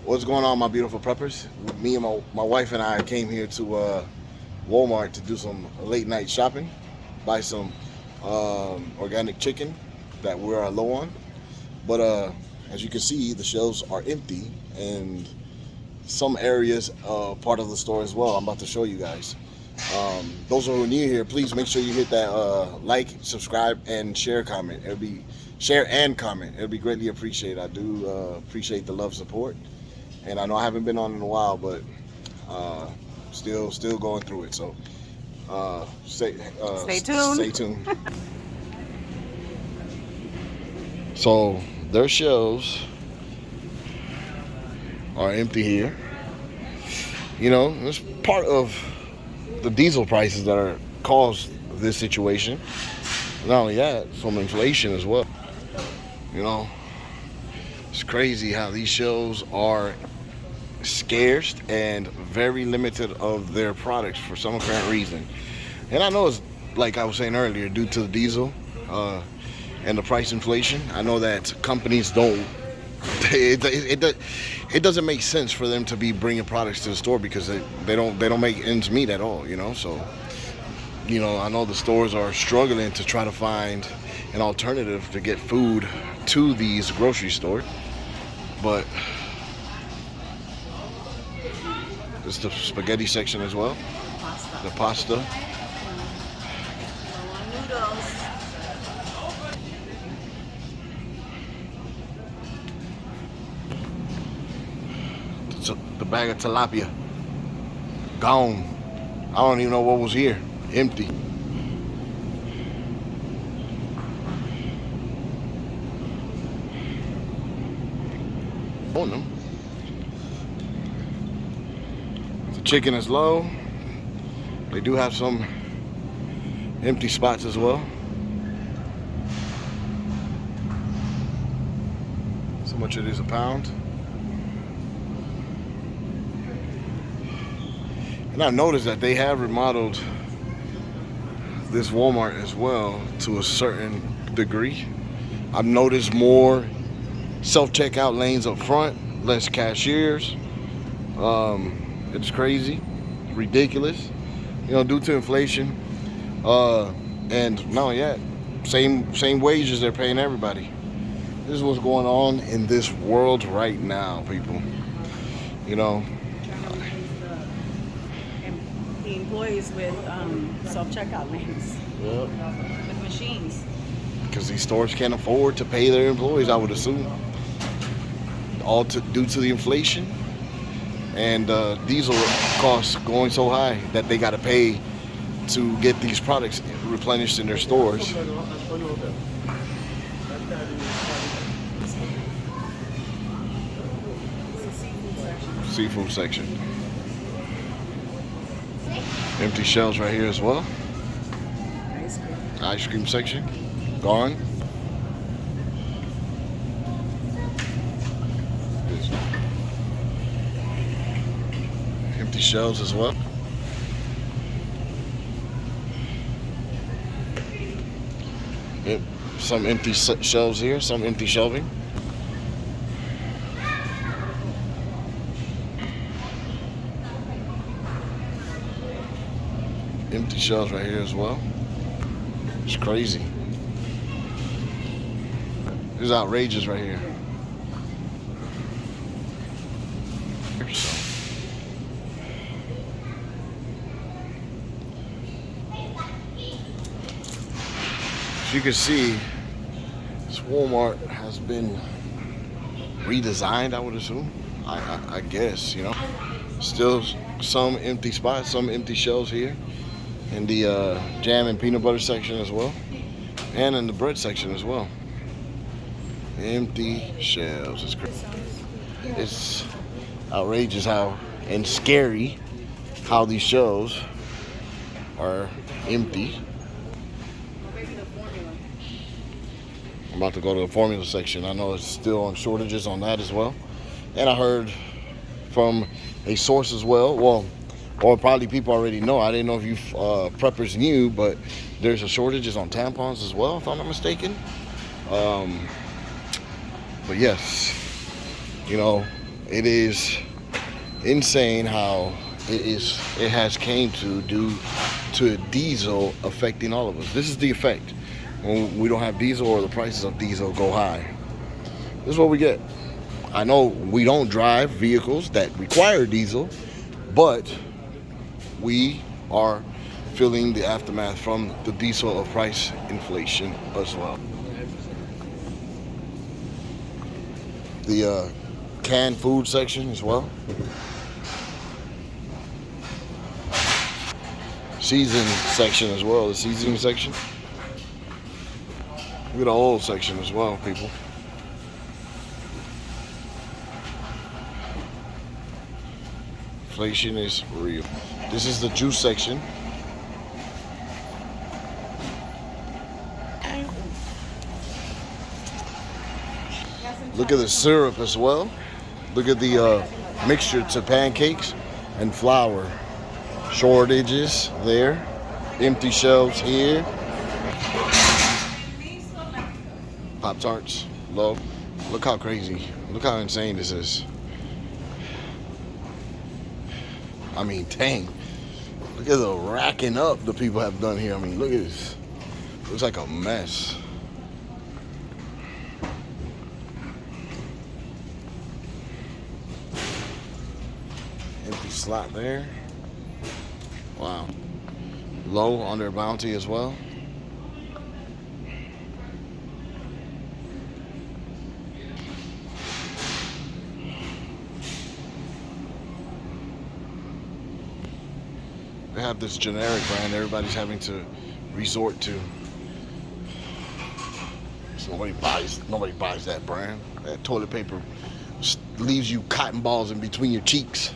What's going on, my beautiful preppers? Me and my wife and I came here to Walmart to do some late night shopping, buy some organic chicken that we're low on. But as you can see, the shelves are empty and some areas part of the store as well. I'm about to show you guys. Those who are new here, please make sure you hit that like, subscribe, and share comment. Share and comment. It'll be greatly appreciated. I do appreciate the love, support, and I know I haven't been on in a while, but still going through it. So stay tuned. Stay tuned. So their shelves are empty here. You know, it's part of the diesel prices that are caused this situation. Not only that, from inflation as well. You know, it's crazy how these shelves are scarce and very limited of their products for some apparent reason. And I know it's, like I was saying earlier, due to the diesel and the price inflation. I know that companies don't, it doesn't make sense for them to be bringing products to the store because they don't make ends meet at all, you know. So, you know, I know the stores are struggling to try to find an alternative to get food to these grocery stores, but it's the spaghetti section as well, the pasta. The bag of tilapia gone. I don't even know what was here. Empty. On them. The chicken is low. They do have some empty spots as well. So much it is a pound. And I noticed that they have remodeled this Walmart as well to a certain degree. I've noticed more self-checkout lanes up front, less cashiers. It's crazy, ridiculous, you know, due to inflation. And not only that, same wages they're paying everybody. This is what's going on in this world right now, people. You know. The employees with self-checkout lanes. Yep. With machines. Because these stores can't afford to pay their employees, I would assume. All due to the inflation and diesel costs going so high that they got to pay to get these products replenished in their stores. Seafood section. Empty shelves right here as well. Ice cream section. Gone. Empty shelves as well. Yep. Some empty shelves here, some empty shelving. Empty shelves right here as well. It's crazy. It's outrageous right here. So. As you can see, this Walmart has been redesigned, I would assume. I guess, you know. Still some empty spots, some empty shelves here. In the jam and peanut butter section as well. And in the bread section as well. Empty shelves. It's crazy. It's outrageous how and scary how these shelves are empty. I'm about to go to the formula section. I know it's still on shortages on that as well. And I heard from a source as well, or probably people already know. I didn't know if you preppers knew, but there's a shortages on tampons as well, if I'm not mistaken. But yes, you know, It is insane how it has came to due to diesel affecting all of us. This is the effect when we don't have diesel or the prices of diesel go high. This is what we get. I know we don't drive vehicles that require diesel, but we are feeling the aftermath from the diesel of price inflation as well. The canned food section as well. Season section as well, the seasoning section. Look at the oil section as well, people. Inflation is real. This is the juice section. Look at the syrup as well. Look at the mixture to pancakes and flour. Shortages there. Empty shelves here. Pop-Tarts, low. Look how crazy. Look how insane this is. I mean, dang. Look at the racking up the people have done here. I mean, look at this. Looks like a mess. Empty slot there. Wow. Low on their bounty as well. They have this generic brand everybody's having to resort to. So nobody buys that brand. That toilet paper leaves you cotton balls in between your cheeks.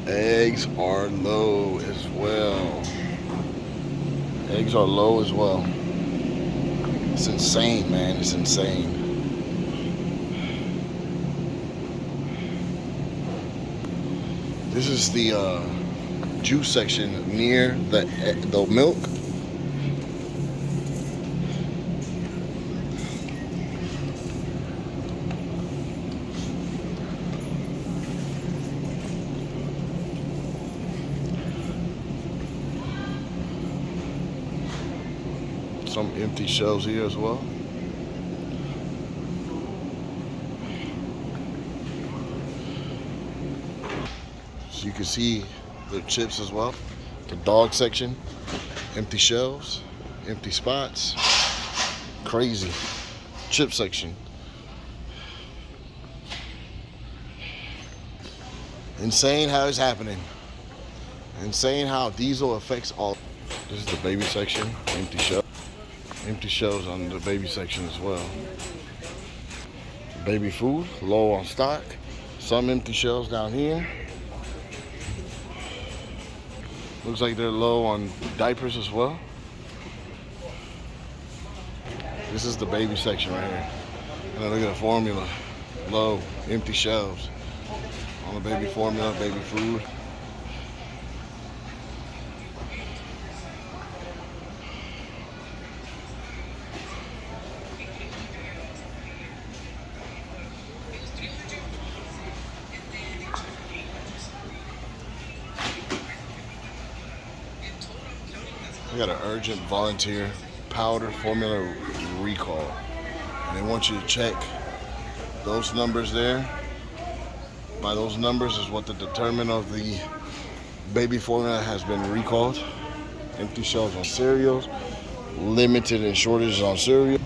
Eggs are low as well. Eggs are low as well. It's insane, man. It's insane. This is the juice section near the milk. Some empty shelves here as well. So you can see the chips as well. The dog section, empty shelves, empty spots. Crazy. Chip section. Insane how it's happening. Insane how diesel affects all. This is the baby section, empty shelves. Empty shelves on the baby section as well. Baby food, low on stock. Some empty shelves down here. Looks like they're low on diapers as well. This is the baby section right here. And look at the formula. Low, empty shelves. On the baby formula, baby food. We got an urgent volunteer powder formula recall. And they want you to check those numbers there. By those numbers is what the determine of the baby formula has been recalled. Empty shelves on cereals, limited and shortages on cereal.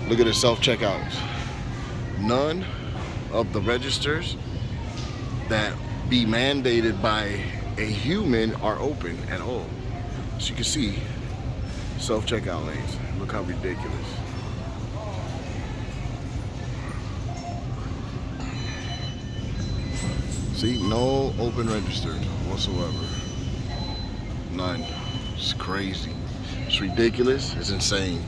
Look at the self-checkouts. None of the registers that be mandated by a human are open at all. As you can see, self-checkout lanes. Look how ridiculous. See, no open registers whatsoever. None. It's crazy. It's ridiculous. It's insane.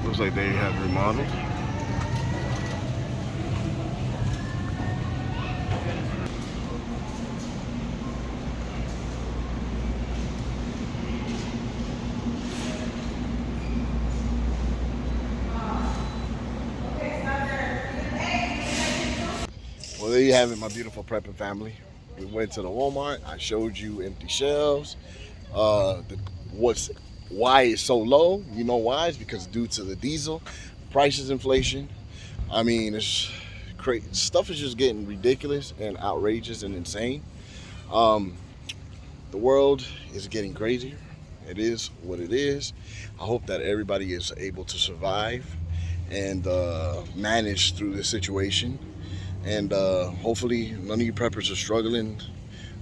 Looks like they have remodeled. you have it, my beautiful prepping family. We went to the Walmart. I showed you empty shelves. What's why it's so low? You know why? It's because due to the diesel prices, inflation. I mean, it's crazy. Stuff is just getting ridiculous and outrageous and insane. Um, the world is getting crazier. It is what it is. I hope that everybody is able to survive and manage through this situation. And hopefully, none of you preppers are struggling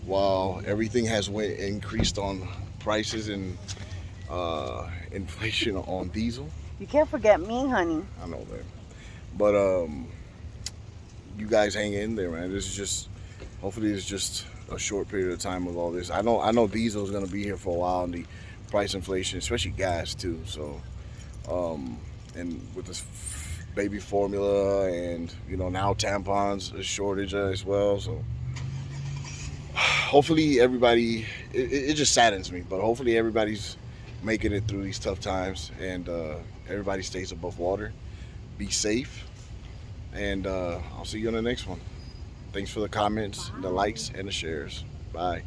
while everything has increased on prices and inflation on diesel. You can't forget me, honey. I know that, but you guys hang in there, man. This is just, hopefully, it's just a short period of time with all this. I know diesel is gonna be here for a while, and the price inflation, especially gas too. So, and with this baby formula, and now tampons, a shortage as well. So hopefully everybody, it just saddens me, but hopefully everybody's making it through these tough times, and everybody stays above water. Be safe, and I'll see you on the next one. Thanks for the comments, the likes, and the shares. Bye.